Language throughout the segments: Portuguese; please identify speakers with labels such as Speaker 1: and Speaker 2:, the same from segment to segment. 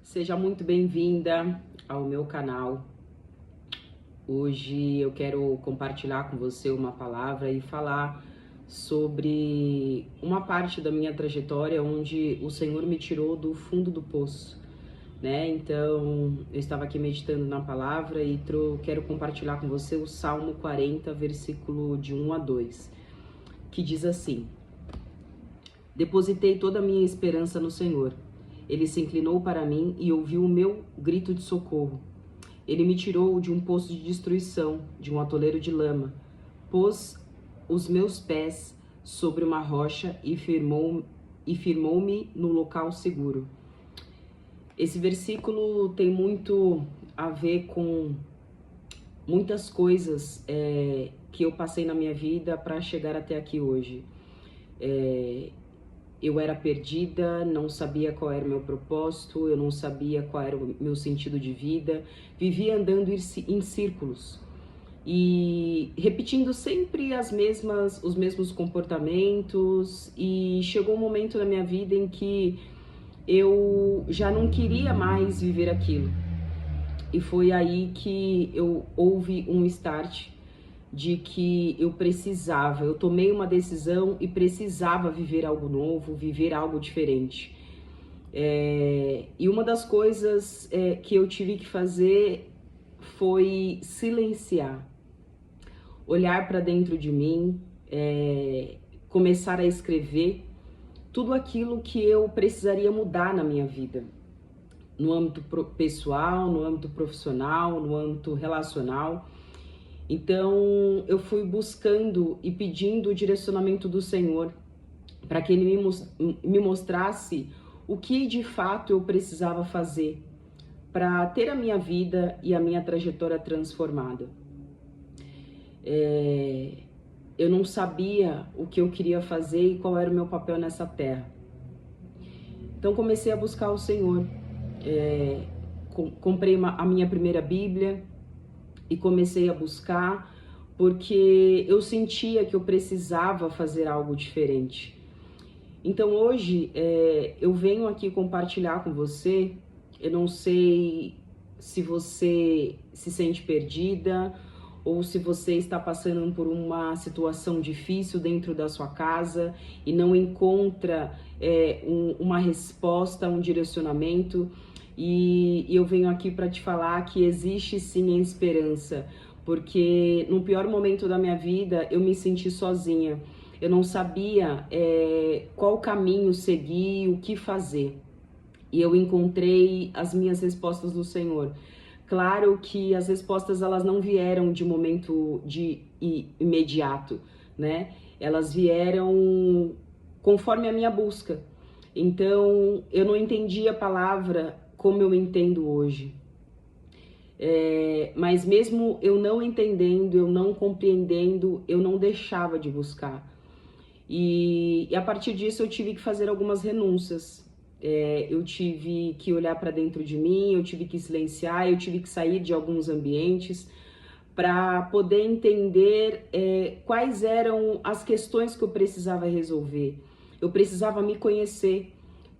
Speaker 1: Seja muito bem-vinda ao meu canal. Hoje eu quero compartilhar com você uma palavra e falar sobre uma parte da minha trajetória onde o Senhor me tirou do fundo do poço, né? Então, eu estava aqui meditando na palavra e quero compartilhar com você o Salmo 40, versículo de 1 a 2, que diz assim: Depositei toda a minha esperança no Senhor. Ele se inclinou para mim e ouviu o meu grito de socorro. Ele me tirou de um poço de destruição, de um atoleiro de lama. Pôs os meus pés sobre uma rocha e firmou-me no local seguro. Esse versículo tem muito a ver com muitas coisas que eu passei na minha vida para chegar até aqui hoje. Eu era perdida, não sabia qual era o meu propósito, eu não sabia qual era o meu sentido de vida, vivia andando em círculos e repetindo sempre os mesmos comportamentos, e chegou um momento na minha vida em que eu já não queria mais viver aquilo. E foi aí que houve um start de que eu tomei uma decisão e precisava viver algo novo, viver algo diferente. E uma das coisas que eu tive que fazer foi silenciar, olhar para dentro de mim, começar a escrever tudo aquilo que eu precisaria mudar na minha vida, no âmbito pessoal, no âmbito profissional, no âmbito relacional. Então, eu fui buscando e pedindo o direcionamento do Senhor para que Ele me mostrasse o que de fato eu precisava fazer para ter a minha vida e a minha trajetória transformada. Eu não sabia o que eu queria fazer e qual era o meu papel nessa terra. Então, comecei a buscar o Senhor. Comprei a minha primeira Bíblia e comecei a buscar, porque eu sentia que eu precisava fazer algo diferente. Então hoje eu venho aqui compartilhar com você. Eu não sei se você se sente perdida ou se você está passando por uma situação difícil dentro da sua casa e não encontra uma resposta, um direcionamento. E eu venho aqui para te falar que existe sim a esperança, porque no pior momento da minha vida eu me senti sozinha. Eu não sabia qual caminho seguir, o que fazer. E eu encontrei as minhas respostas no Senhor. Claro que as respostas elas não vieram de momento imediato, né? Elas vieram conforme a minha busca. Então eu não entendi a palavra como eu entendo hoje. Mas mesmo eu não entendendo, eu não compreendendo, eu não deixava de buscar. E a partir disso eu tive que fazer algumas renúncias. Eu tive que olhar para dentro de mim, eu tive que silenciar, eu tive que sair de alguns ambientes para poder entender quais eram as questões que eu precisava resolver. Eu precisava me conhecer.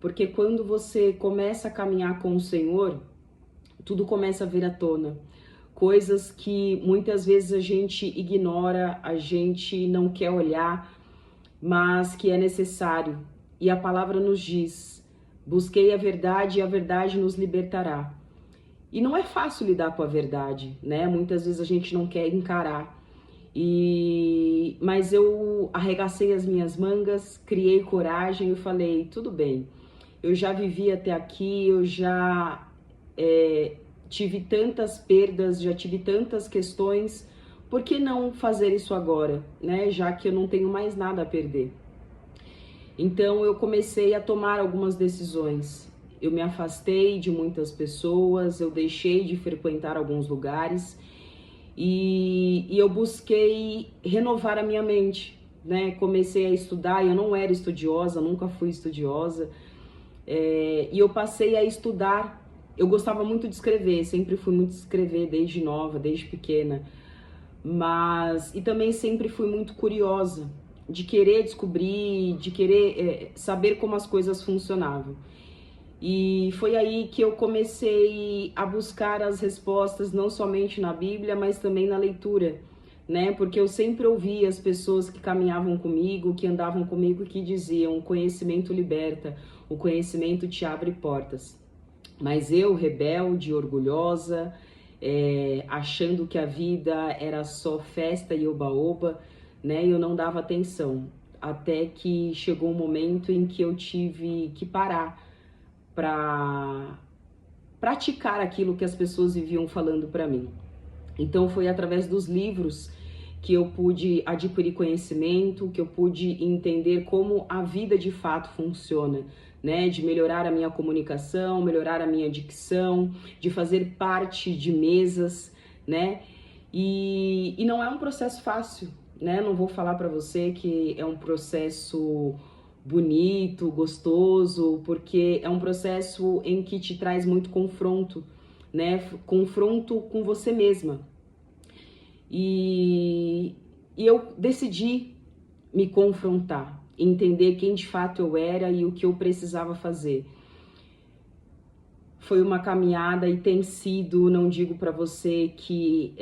Speaker 1: Porque quando você começa a caminhar com o Senhor, tudo começa a vir à tona. Coisas que muitas vezes a gente ignora, a gente não quer olhar, mas que é necessário. E a palavra nos diz: busquei a verdade e a verdade nos libertará. E não é fácil lidar com a verdade, né? Muitas vezes a gente não quer encarar. Mas eu arregacei as minhas mangas, criei coragem e falei: tudo bem. Eu já vivi até aqui, eu já tive tantas perdas, já tive tantas questões, por que não fazer isso agora, né? Já que eu não tenho mais nada a perder. Então eu comecei a tomar algumas decisões. Eu me afastei de muitas pessoas, eu deixei de frequentar alguns lugares e eu busquei renovar a minha mente, né? Comecei a estudar, eu não era estudiosa, nunca fui estudiosa. E eu passei a estudar. Eu gostava muito de escrever, sempre fui muito de escrever desde nova, desde pequena. E também sempre fui muito curiosa, de querer descobrir, de querer saber como as coisas funcionavam. E foi aí que eu comecei a buscar as respostas, não somente na Bíblia, mas também na leitura, né? Porque eu sempre ouvia as pessoas que caminhavam comigo, que andavam comigo, que diziam: o conhecimento liberta, o conhecimento te abre portas. Mas eu, rebelde, orgulhosa, achando que a vida era só festa e oba-oba, né? Eu não dava atenção. Até que chegou um momento em que eu tive que parar para praticar aquilo que as pessoas viviam falando para mim. Então foi através dos livros que eu pude adquirir conhecimento, que eu pude entender como a vida de fato funciona, né? De melhorar a minha comunicação, melhorar a minha dicção, de fazer parte de mesas, né? E não é um processo fácil, né? Não vou falar para você que é um processo bonito, gostoso, porque é um processo em que te traz muito confronto, né? Confronto com você mesma. E eu decidi me confrontar, entender quem de fato eu era e o que eu precisava fazer. Foi uma caminhada e tem sido, não digo para você que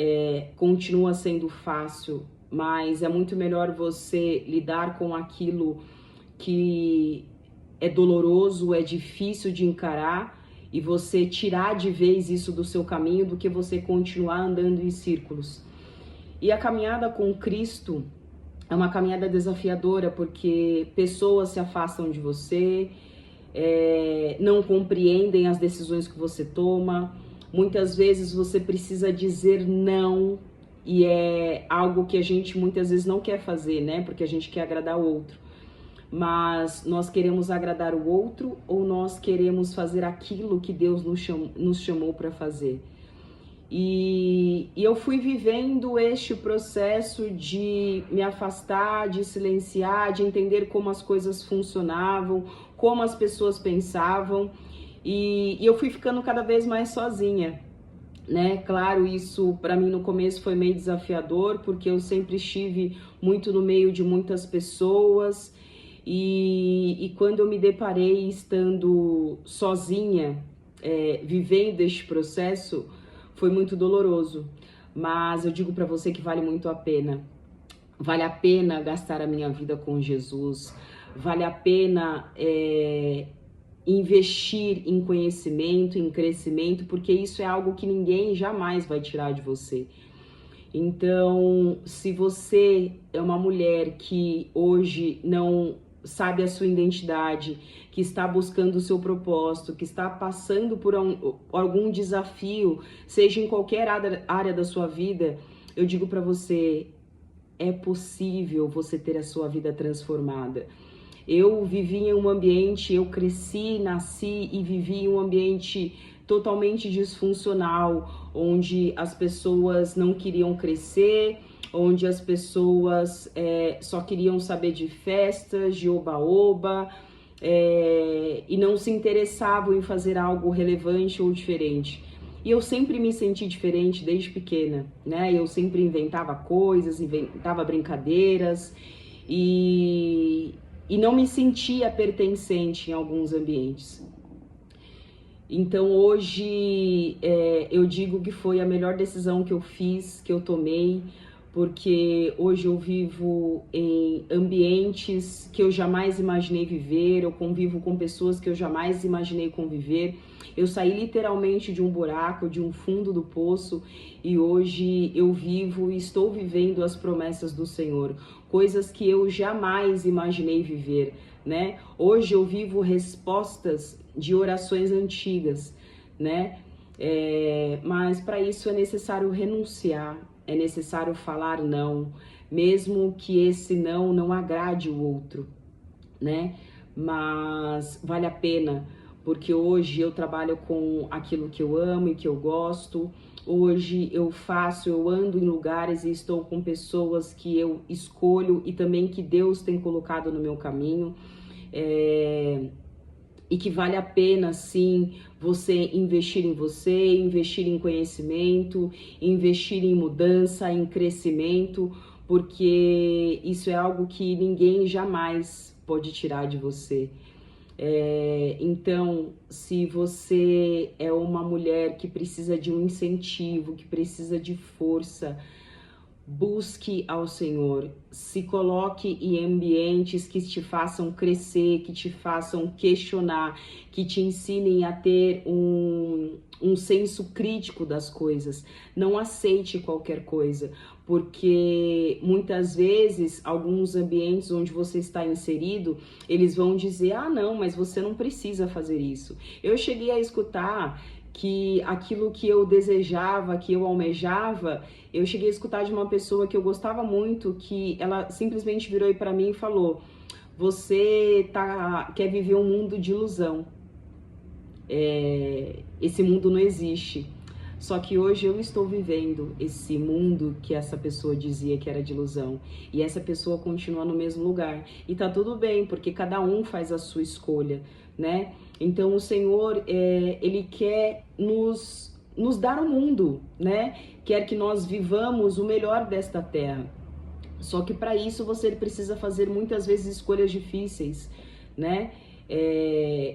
Speaker 1: continua sendo fácil, mas é muito melhor você lidar com aquilo que é doloroso, é difícil de encarar, e você tirar de vez isso do seu caminho do que você continuar andando em círculos. E a caminhada com Cristo é uma caminhada desafiadora, porque pessoas se afastam de você, não compreendem as decisões que você toma. Muitas vezes você precisa dizer não, e é algo que a gente muitas vezes não quer fazer, né? Porque a gente quer agradar o outro. Mas nós queremos agradar o outro ou nós queremos fazer aquilo que Deus nos chamou para fazer? E eu fui vivendo este processo de me afastar, de silenciar, de entender como as coisas funcionavam, como as pessoas pensavam, e eu fui ficando cada vez mais sozinha, né? Claro, isso para mim no começo foi meio desafiador, porque eu sempre estive muito no meio de muitas pessoas, e quando eu me deparei estando sozinha, vivendo este processo, foi muito doloroso. Mas eu digo para você que vale muito a pena. Vale a pena gastar a minha vida com Jesus, vale a pena investir em conhecimento, em crescimento, porque isso é algo que ninguém jamais vai tirar de você. Então, se você é uma mulher que hoje não sabe a sua identidade, que está buscando o seu propósito, que está passando por algum desafio, seja em qualquer área da sua vida, eu digo para você, é possível você ter a sua vida transformada. Eu vivi em um ambiente, eu cresci, nasci e vivi em um ambiente totalmente disfuncional, onde as pessoas não queriam crescer, onde as pessoas só queriam saber de festas, de oba-oba, e não se interessavam em fazer algo relevante ou diferente. E eu sempre me senti diferente desde pequena, né? Eu sempre inventava coisas, inventava brincadeiras e não me sentia pertencente em alguns ambientes. Então hoje eu digo que foi a melhor decisão que eu fiz, que eu tomei, porque hoje eu vivo em ambientes que eu jamais imaginei viver, eu convivo com pessoas que eu jamais imaginei conviver. Eu saí literalmente de um buraco, de um fundo do poço, e hoje eu vivo e estou vivendo as promessas do Senhor, coisas que eu jamais imaginei viver, né? Hoje eu vivo respostas de orações antigas, né? Mas para isso é necessário renunciar, é necessário falar não, mesmo que esse não agrade o outro, né? Mas vale a pena, porque hoje eu trabalho com aquilo que eu amo e que eu gosto. Hoje eu ando em lugares e estou com pessoas que eu escolho e também que Deus tem colocado no meu caminho. E que vale a pena, sim, você investir em você, investir em conhecimento, investir em mudança, em crescimento, porque isso é algo que ninguém jamais pode tirar de você. Então, se você é uma mulher que precisa de um incentivo, que precisa de força, busque ao Senhor, se coloque em ambientes que te façam crescer, que te façam questionar, que te ensinem a ter um senso crítico das coisas. Não aceite qualquer coisa, porque muitas vezes alguns ambientes onde você está inserido, eles vão dizer: ah, não, mas você não precisa fazer isso. Eu cheguei a escutar que aquilo que eu desejava, que eu almejava, eu cheguei a escutar de uma pessoa que eu gostava muito, que ela simplesmente virou aí para mim e falou: você quer viver um mundo de ilusão. Esse mundo não existe. Só que hoje eu estou vivendo esse mundo que essa pessoa dizia que era de ilusão. E essa pessoa continua no mesmo lugar. E tá tudo bem, porque cada um faz a sua escolha, né? Então o Senhor, Ele quer nos dar o mundo, né? Quer que nós vivamos o melhor desta terra. Só que para isso você precisa fazer muitas vezes escolhas difíceis, né?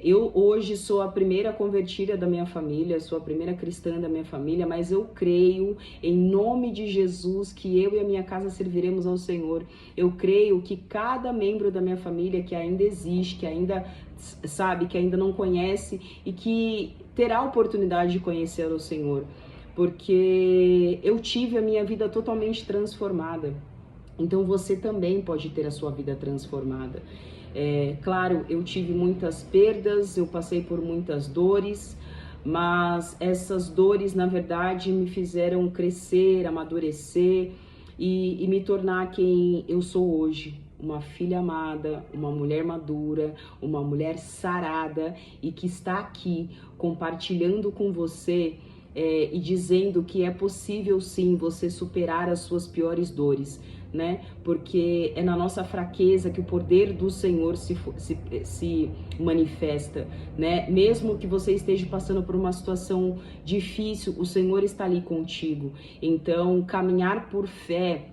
Speaker 1: Eu hoje sou a primeira convertida da minha família, sou a primeira cristã da minha família, mas eu creio em nome de Jesus que eu e a minha casa serviremos ao Senhor. Eu creio que cada membro da minha família que ainda existe, que ainda sabe, que ainda não conhece e que terá a oportunidade de conhecer o Senhor, porque eu tive a minha vida totalmente transformada. Então você também pode ter a sua vida transformada. Claro, eu tive muitas perdas, eu passei por muitas dores, mas essas dores, na verdade, me fizeram crescer, amadurecer e me tornar quem eu sou hoje. Uma filha amada, uma mulher madura, uma mulher sarada e que está aqui compartilhando com você e dizendo que é possível sim você superar as suas piores dores, né? Porque é na nossa fraqueza que o poder do Senhor se manifesta, né? Mesmo que você esteja passando por uma situação difícil, o Senhor está ali contigo. Então, caminhar por fé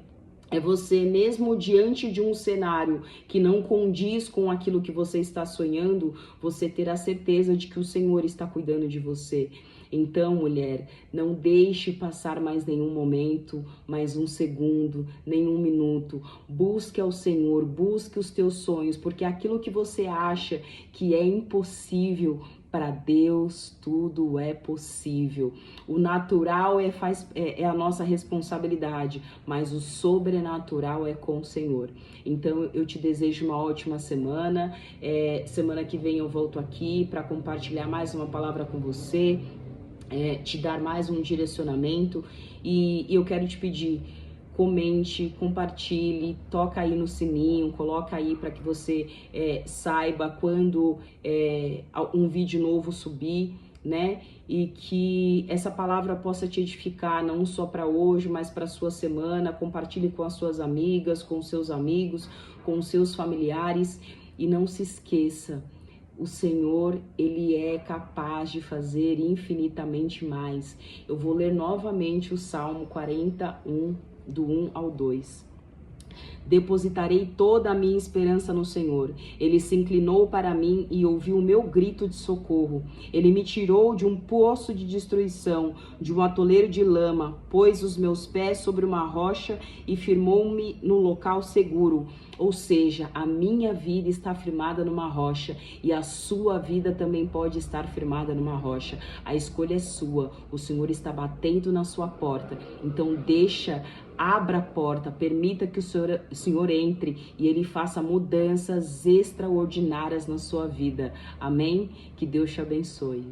Speaker 1: é você, mesmo diante de um cenário que não condiz com aquilo que você está sonhando, você ter a certeza de que o Senhor está cuidando de você. Então, mulher, não deixe passar mais nenhum momento, mais um segundo, nenhum minuto. Busque ao Senhor, busque os teus sonhos, porque aquilo que você acha que é impossível, para Deus tudo é possível. O natural é a nossa responsabilidade, mas o sobrenatural é com o Senhor. Então eu te desejo uma ótima semana. Semana que vem eu volto aqui para compartilhar mais uma palavra com você, te dar mais um direcionamento. E eu quero te pedir: comente, compartilhe, toca aí no sininho, coloca aí para que você saiba quando um vídeo novo subir, né? E que essa palavra possa te edificar não só para hoje, mas para a sua semana. Compartilhe com as suas amigas, com os seus amigos, com os seus familiares. E não se esqueça, o Senhor, Ele é capaz de fazer infinitamente mais. Eu vou ler novamente o Salmo 41, do 1 ao 2. Depositarei toda a minha esperança no Senhor. Ele se inclinou para mim e ouviu o meu grito de socorro. Ele me tirou de um poço de destruição, de um atoleiro de lama, pôs os meus pés sobre uma rocha e firmou-me no local seguro. Ou seja, a minha vida está firmada numa rocha e a sua vida também pode estar firmada numa rocha. A escolha é sua. O Senhor está batendo na sua porta. Então abra a porta, permita que o Senhor entre e Ele faça mudanças extraordinárias na sua vida. Amém? Que Deus te abençoe.